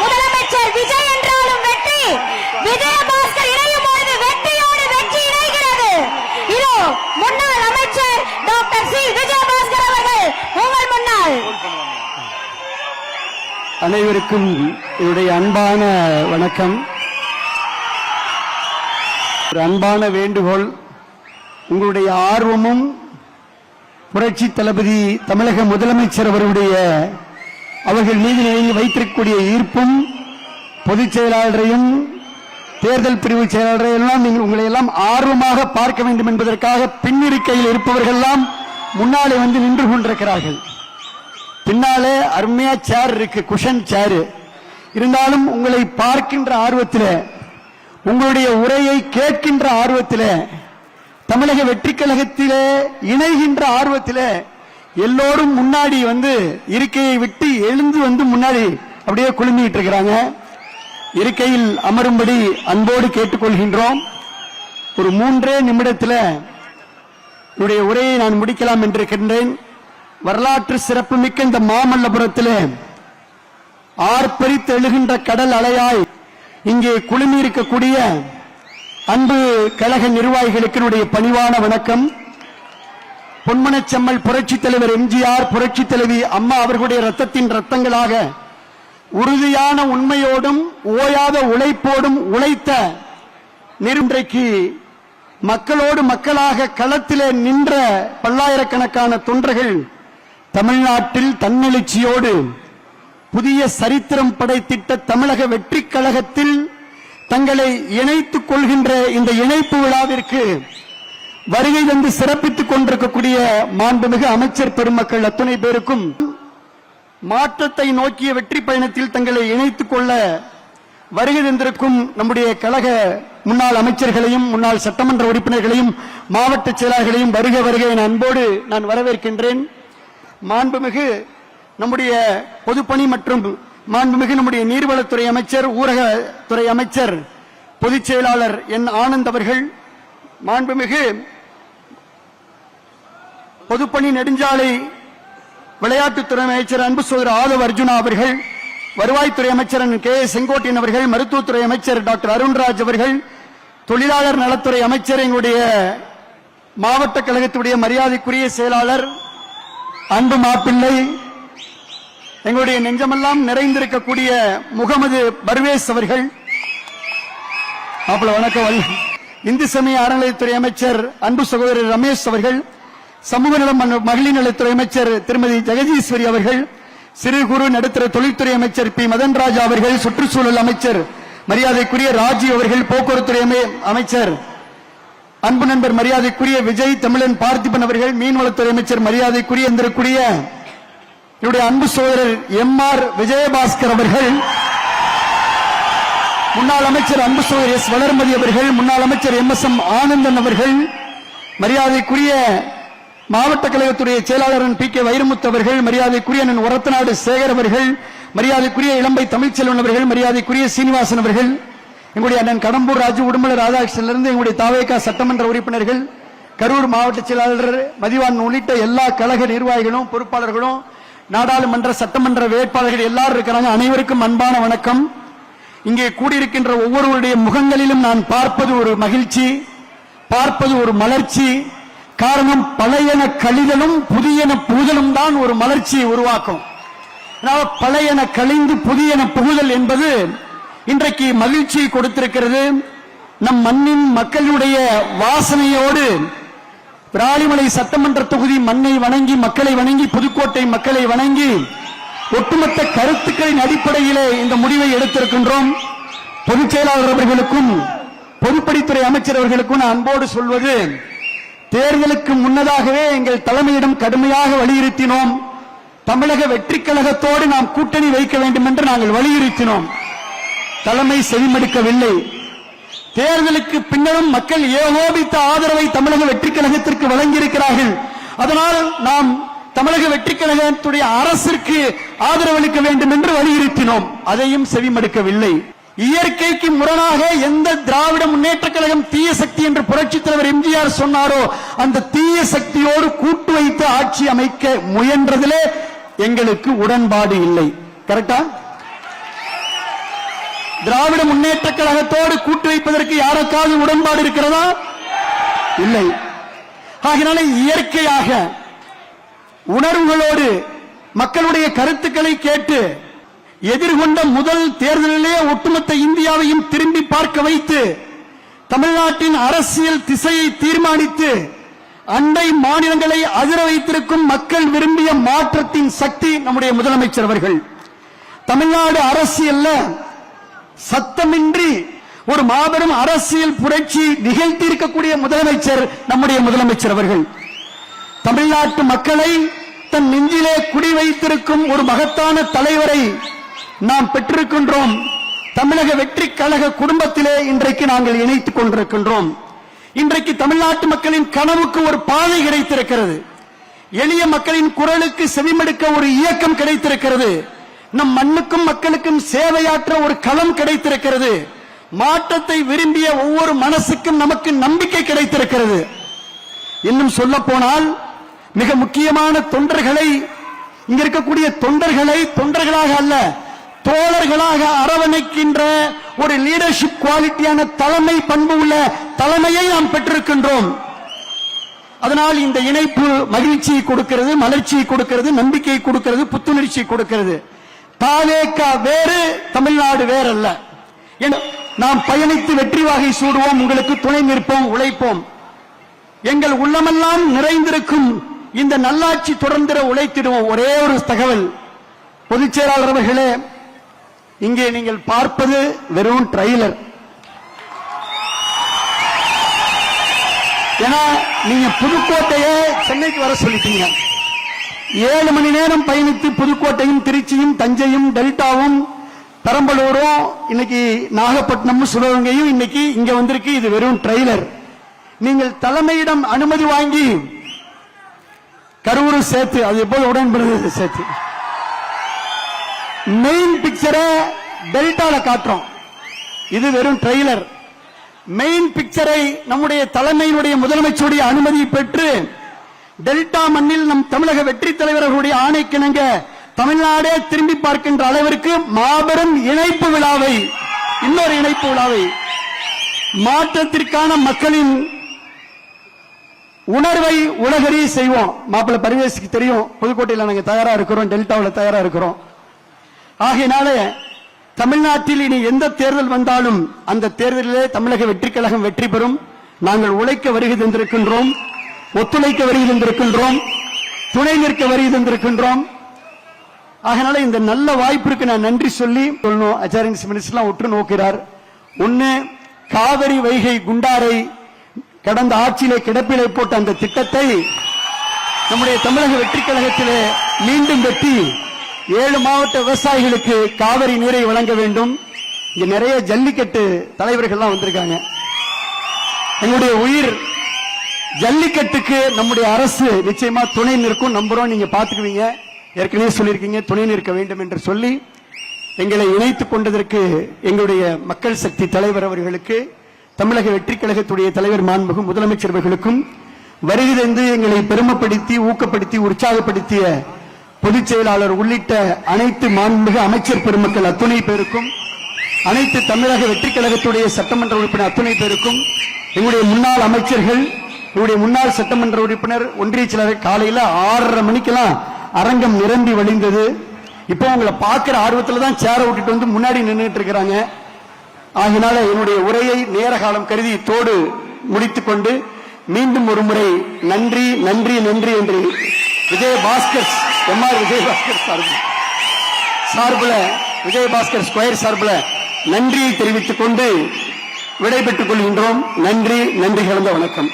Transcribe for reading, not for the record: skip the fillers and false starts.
முதலமைச்சர் விஜய் என்றாலும் வெற்றி, விஜயபாஸ்கர் இணையும் பொழுது வெற்றியோடு வெற்றி இணைகிறது. இதோ முன்னாள் அமைச்சர் டாக்டர் சி விஜயபாஸ்கர் அவர்கள் உங்கள் முன்னால். அனைவருக்கும் என்னுடைய அன்பான வணக்கம். ஒரு அன்பான வேண்டுகோள், உங்களுடைய ஆர்வமும் புரட்சி தளபதி தமிழக முதலமைச்சர் அவர்கள் மீது வைத்திருக்கக்கூடிய ஈர்ப்பும், பொதுச் செயலாளரையும் தேர்தல் பிரிவு செயலாளரையெல்லாம் நீங்கள் உங்களை எல்லாம் ஆர்வமாக பார்க்க வேண்டும் என்பதற்காக பின்னிருக்கையில் இருப்பவர்கள் எல்லாம் முன்னாலே வந்து நின்று கொண்டிருக்கிறார்கள். பின்னாலே அருமையா சேர் இருக்கு, குஷன் சேர். இருந்தாலும் உங்களை பார்க்கின்ற ஆர்வத்தில், உங்களுடைய உரையை கேட்கின்ற ஆர்வத்தில், தமிழக வெற்றி கழகத்திலே இணைகின்ற ஆர்வத்தில் எல்லோரும் முன்னாடி வந்து இருக்கையை விட்டு எழுந்து வந்து முன்னாடி அப்படியே குழுமிட்டு இருக்கிறாங்க. இருக்கையில் அமரும்படி அன்போடு கேட்டுக்கொள்கின்றோம். ஒரு 3 நிமிடத்தில் என்னுடைய உரையை நான் முடிக்கலாம் என்றிருக்கின்றேன். வரலாற்று சிறப்புமிக்க இந்த மாமல்லபுரத்திலே ஆர்ப்பரித்து எழுகின்ற கடல் அலையாய் இங்கே குழுமி இருக்கக்கூடிய அன்பு கழக நிர்வாகிகளுக்கு என்னுடைய பணிவான வணக்கம். பொன்மனச்செம்மல் புரட்சி தலைவர் எம்ஜிஆர், புரட்சி தலைவி அம்மா அவர்களுடைய ரத்தத்தின் ரத்தங்களாக உறுதியான உண்மையோடும் ஓயாத உழைப்போடும் உழைத்த இன்றைக்கு மக்களோடு மக்களாக களத்திலே நின்ற பல்லாயிரக்கணக்கான தொண்டர்கள் தமிழ்நாட்டில் தன்னெழுச்சியோடு புதிய சரித்திரம் படைத்திட்ட தமிழக வெற்றி கழகத்தில் தங்களை இணைத்துக் கொள்கின்ற இந்த இணைப்பு விழாவிற்கு வருகை வந்து சிறப்பித்துக் கொண்டிருக்கக்கூடிய மாண்புமிகு அமைச்சர் பெருமக்கள் அத்துணை பேருக்கும், மாற்றத்தை நோக்கிய வெற்றி பயணத்தில் தங்களை இணைத்துக் கொள்ள வருகை தந்திருக்கும் நம்முடைய கழக முன்னாள் அமைச்சர்களையும் முன்னாள் சட்டமன்ற உறுப்பினர்களையும் மாவட்ட செயலாளர்களையும் வருக வருகை என அன்போடு நான் வரவேற்கின்றேன். மாண்புமிகு நம்முடைய பொதுப்பணி மற்றும் மாண்புமிகு நம்முடைய நீர்வளத்துறை அமைச்சர், ஊரகத்துறை அமைச்சர், பொதுச் செயலாளர் என் ஆனந்த் அவர்கள், மாண்புமிகு பொதுப்பணி நெடுஞ்சாலை விளையாட்டுத்துறை அமைச்சர் அன்பு சகோதரர் ஆதவ் அர்ஜுனா அவர்கள், வருவாய்த்துறை அமைச்சர் கே செங்கோட்டையன் அவர்கள், மருத்துவத்துறை அமைச்சர் டாக்டர் அருண்ராஜ் அவர்கள், தொழிலாளர் நலத்துறை அமைச்சர், எங்களுடைய மாவட்ட கழகத்துடைய மரியாதைக்குரிய செயலாளர் அன்பு மாப்பிள்ளை, எங்களுடைய நெஞ்சமெல்லாம் நிறைந்திருக்கக்கூடிய முகமது பர்வேஸ் அவர்கள், வணக்கம். இந்து சமய அறநிலையத்துறை அமைச்சர் அன்பு சகோதரர் ரமேஷ் அவர்கள், சமூக நலம் மகளிர் நலத்துறை அமைச்சர் திருமதி ஜெகதீஸ்வரி அவர்கள், சிறு குறு நடுத்தர தொழில்துறை அமைச்சர் பி மதன்ராஜா அவர்கள், சுற்றுச்சூழல் அமைச்சர் மரியாதைக்குரிய ராஜீவ் அவர்கள், போக்குவரத்துறை அமைச்சர் அன்பு நண்பர் மரியாதைக்குரிய விஜய் தமிழன் பார்த்திபன் அவர்கள், மீன்வளத்துறை அமைச்சர் மரியாதைக்குரிய என்னுடைய அன்பு சகோதரர் எம்.ஆர். விஜயபாஸ்கர் அவர்கள், முன்னாள் அமைச்சர் அன்பு சகோதரர் எஸ். வளர்மதி அவர்கள், முன்னாள் அமைச்சர் எம்.எஸ்.எம். ஆனந்தன் அவர்கள், மரியாதைக்குரிய மாவட்ட கழகத்துடைய செயலாளர் பி கே வைரமுத்து அவர்கள், மரியாதைக்குரிய ஒரத்தநாடு சேகர் அவர்கள், மரியாதைக்குரிய இளம்பை தமிழ்ச்செல்வன் அவர்கள், மரியாதைக்குரிய சீனிவாசன் அவர்கள், எங்களுடைய அண்ணன் கடம்பூர் ராஜு உடுமலை ராதாகிருஷ்ணனிலிருந்து எங்களுடைய தாவேகா சட்டமன்ற உறுப்பினர்கள், கரூர் மாவட்ட செயலாளர் மதிவான் உள்ளிட்ட எல்லா கழக நிர்வாகிகளும் பொறுப்பாளர்களும் நாடாளுமன்ற சட்டமன்ற வேட்பாளர்கள் எல்லாரும் இருக்கிறாங்க. அனைவருக்கும் அன்பான வணக்கம். இங்கே கூடியிருக்கின்ற ஒவ்வொருவருடைய முகங்களிலும் நான் பார்ப்பது ஒரு மகிழ்ச்சி, பார்ப்பது ஒரு மலர்ச்சி. காரணம், பழையன கழிதலும் புதியன புகுதலும் தான் ஒரு மலர்ச்சியை உருவாக்கும். பழையன கழிந்து புதியன புகுதல் என்பது இன்றைக்கு மகிழ்ச்சியை கொடுத்திருக்கிறது. நம் மண்ணின் மக்களுடைய வாசனையோடு விராலிமலை சட்டமன்ற தொகுதி மண்ணை வணங்கி, மக்களை வணங்கி, புதுக்கோட்டை மக்களை வணங்கி, ஒட்டுமொத்த கருத்துக்களின் அடிப்படையிலே இந்த முடிவை எடுத்திருக்கின்றோம். பொதுச் செயலாளர் அவர்களுக்கும் பொதுப்பணித்துறை அமைச்சர் அவர்களுக்கும் நான் அன்போடு சொல்வது, தேர்தலுக்கு முன்னதாகவே எங்கள் தலைமையிடம் கடுமையாக வலியுறுத்தினோம். தமிழக வெற்றி கழகத்தோடு நாம் கூட்டணி வைக்க வேண்டும் என்று நாங்கள் வலியுறுத்தினோம். தலைமை செவிமடுக்கவில்லை. தேர்தலுக்கு பின்னரும் மக்கள் ஏகோபித்த ஆதரவை தமிழக வெற்றி கழகத்திற்கு வழங்கியிருக்கிறார்கள். அதனால் நாம் தமிழக வெற்றி கழகத்துடைய அரசிற்கு ஆதரவளிக்க வேண்டும் என்று வலியுறுத்தினோம். அதையும் செவிமடுக்கவில்லை. இயற்கைக்கு முரணாக எந்த திராவிட முன்னேற்ற கழகம் தீய சக்தி என்று புரட்சித் தலைவர் எம்ஜிஆர் சொன்னாரோ அந்த தீய சக்தியோடு கூட்டு வைத்து ஆட்சி அமைக்க முயன்றதிலே எங்களுக்கு உடன்பாடு இல்லை. கரெக்டா? திராவிட முன்னேற்ற கழகத்தோடு கூட்டு வைப்பதற்கு யாருக்காவது உடன்பாடு இருக்கிறதா? இல்லை. ஆகினால இயற்கையாக உணர்வுகளோடு மக்களுடைய கருத்துக்களை கேட்டு எதிர்கொண்ட முதல் தேர்தலிலே ஒட்டுமொத்த இந்தியாவையும் திரும்பி பார்க்க வைத்து தமிழ்நாட்டின் அரசியல் திசையை தீர்மானித்து அண்டை மாநிலங்களை அதிர வைத்திருக்கும் மக்கள் விரும்பிய மாற்றத்தின் சக்தி நம்முடைய முதலமைச்சர் அவர்கள். தமிழ்நாடு அரசியல்ல சத்தமின்றி ஒரு மாபெரும் அரசியல் புரட்சி நிகழ்த்தியிருக்கக்கூடிய முதலமைச்சர் நம்முடைய முதலமைச்சர் அவர்கள். தமிழ்நாட்டு மக்களை தன் நெஞ்சிலே குடி வைத்திருக்கும் ஒரு மகத்தான தலைவரை நாம் பெற்றிருக்கின்றோம். தமிழக வெற்றி கழக குடும்பத்திலே இன்றைக்கு நாங்கள் இணைத்துக் கொண்டிருக்கின்றோம். இன்றைக்கு தமிழ்நாட்டு மக்களின் கனவுக்கு ஒரு பாதை கிடைத்திருக்கிறது. எளிய மக்களின் குரலுக்கு செவிமடுக்க ஒரு இயக்கம் கிடைத்திருக்கிறது. நம் மண்ணுக்கும் மக்களுக்கும் சேவையாற்ற ஒரு களம் கிடைத்திருக்கிறது. மாற்றத்தை விரும்பிய ஒவ்வொரு மனசுக்கும் நமக்கு நம்பிக்கை கிடைத்திருக்கிறது. இன்னும் சொல்ல போனால் மிக முக்கியமான தொண்டர்களை, இங்க இருக்கக்கூடிய தொண்டர்களை தொண்டர்களாக அல்ல தோழர்களாக அரவணைக்கின்ற ஒரு லீடர்ஷிப் குவாலிட்டியான தலைமை பண்பு உள்ள தலைமையை நாம் பெற்றிருக்கின்றோம். அதனால் இந்த இணைப்பு மகிழ்ச்சியை கொடுக்கிறது, மலர்ச்சியை கொடுக்கிறது, நம்பிக்கையை கொடுக்கிறது, புத்துணர்ச்சியை கொடுக்கிறது. தாவேகா வேறு, தமிழ்நாடு வேறல்ல. நாம் பயணித்து வெற்றி வாகை சூடுவோம், உங்களுக்கு துணை நிற்போம், உழைப்போம். எங்கள் உள்ளமெல்லாம் நிறைந்திருக்கும் இந்த நல்லாட்சி தொடர்ந்திட உழைத்திடுவோம். ஒரே ஒரு தகவல், பொதுச் செயலாளர் அவர்களே, இங்கே நீங்கள் பார்ப்பது வெறும் ட்ரெய்லர். ஏன்னா நீங்க புதுக்கோட்டையை சென்னைக்கு வர சொல்லிட்டீங்க. 7 மணி நேரம் பயணித்து புதுக்கோட்டையும் திருச்சியும் தஞ்சையும் டெல்டாவும் பெரம்பலூரும் இன்னைக்கு நாகப்பட்டினமும் சிவகங்கையும் இன்னைக்கு இங்க வந்திருக்கு. இது வெறும் ட்ரெய்லர். நீங்கள் தலைமையிடம் அனுமதி வாங்கி கரூர் சேர்த்து, அது எப்போது உடன்படுது சேர்த்து மெயின் பிக்சரை டெல்டால காட்டுறோம். இது வெறும் ட்ரெய்லர். மெயின் பிக்சரை நம்முடைய தலைமையினுடைய முதலமைச்சருடைய அனுமதி பெற்று டெல்டா மண்ணில் நம் தமிழக வெற்றி தலைவர்களுடைய ஆணைக்கிணங்க தமிழ்நாடே திரும்பி பார்க்கின்ற அளவிற்கு மாபெரும் இணைப்பு விழாவை, இன்னொரு இணைப்பு விழாவை, மாற்றத்திற்கான மக்களின் உணர்வை உலகறிய செய்வோம். மாப்பிள்ள பரிவேசுக்கு தெரியும், புதுக்கோட்டையில் நாங்கள் தயாரா இருக்கிறோம், டெல்டாவில் தயாரா இருக்கிறோம். ஆகையினால தமிழ்நாட்டில் இனி எந்த தேர்தல் வந்தாலும் அந்த தேர்தலிலே தமிழக வெற்றி கழகம் வெற்றி பெறும். நாங்கள் உழைக்க வருகை தந்திருக்கின்றோம், ஒத்துழைக்க வருகை தந்திருக்கின்றோம், துணை நிற்க வருகை தந்திருக்கின்றோம். ஆகையினால இந்த நல்ல வாய்ப்பிற்கு நான் நன்றி சொல்லி சொல்லணும். அச்சாரியன்ஸ் மினிஸ்டர்லாம் உற்று நோக்கிறார். ஒன்னு, காவிரி வைகை குண்டாரை கடந்த ஆட்சியிலே கிடப்பிலே போட்ட அந்த திட்டத்தை நம்முடைய தமிழக வெற்றி கழகத்திலே மீண்டும் வெற்றி 7 மாவட்ட விவசாயிகளுக்கு காவிரி நீரை வழங்க வேண்டும். இங்க நிறைய ஜல்லிக்கட்டு தலைவர்கள்லாம் வந்திருக்காங்க. எங்களுடைய உயிர் ஜல்லிக்கட்டுக்கு நம்முடைய அரசு நிச்சயமா துணை நிற்கும், நம்புறோம். நீங்க பாத்துக்குவீங்க, ஏற்கனவே சொல்லியிருக்கீங்க, துணை நிற்க வேண்டும் என்று சொல்லி எங்களை இணைத்துக் கொண்டதற்கு எங்களுடைய மக்கள் சக்தி தலைவர் அவர்களுக்கு, தமிழக வெற்றி கழகத்துடைய தலைவர் மாண்புமிகு முதலமைச்சர் அவர்களுக்கும், வருகை தந்து எங்களை பெருமைப்படுத்தி ஊக்கப்படுத்தி உற்சாகப்படுத்திய பொதுச் செயலாளர் உள்ளிட்ட அனைத்து மாண்புமிகு அமைச்சர் பெருமக்கள் அத்துணை பேருக்கும், அனைத்து தமிழக வெற்றி கழகத்துடைய சட்டமன்ற உறுப்பினர் அத்துணை பேருக்கும், எங்களுடைய முன்னாள் அமைச்சர்கள், எங்களுடைய முன்னாள் சட்டமன்ற உறுப்பினர், ஒன்றிய செயலாளர், காலையில 6:30 மணிக்கெல்லாம் அரங்கம் நிரம்பி வழிந்தது. இப்போ உங்களை பார்க்கிற ஆர்வத்தில் தான் சேரை விட்டுட்டு வந்து முன்னாடி நின்றுட்டு இருக்கிறாங்க. ஆகினால என்னுடைய உரையை நேர காலம் கருதி தோடு முடித்துக் கொண்டு மீண்டும் ஒரு முறை நன்றி நன்றி நன்றி என்று விஜயபாஸ்கர் எம்ஆர் விஜயபாஸ்கர் சார்பில் விஜயபாஸ்கர் ஸ்கொயர் சார்பில் நன்றியை தெரிவித்துக் கொண்டு விடைபெற்றுக் கொள்கின்றோம். நன்றி, நன்றி கலந்த வணக்கம்.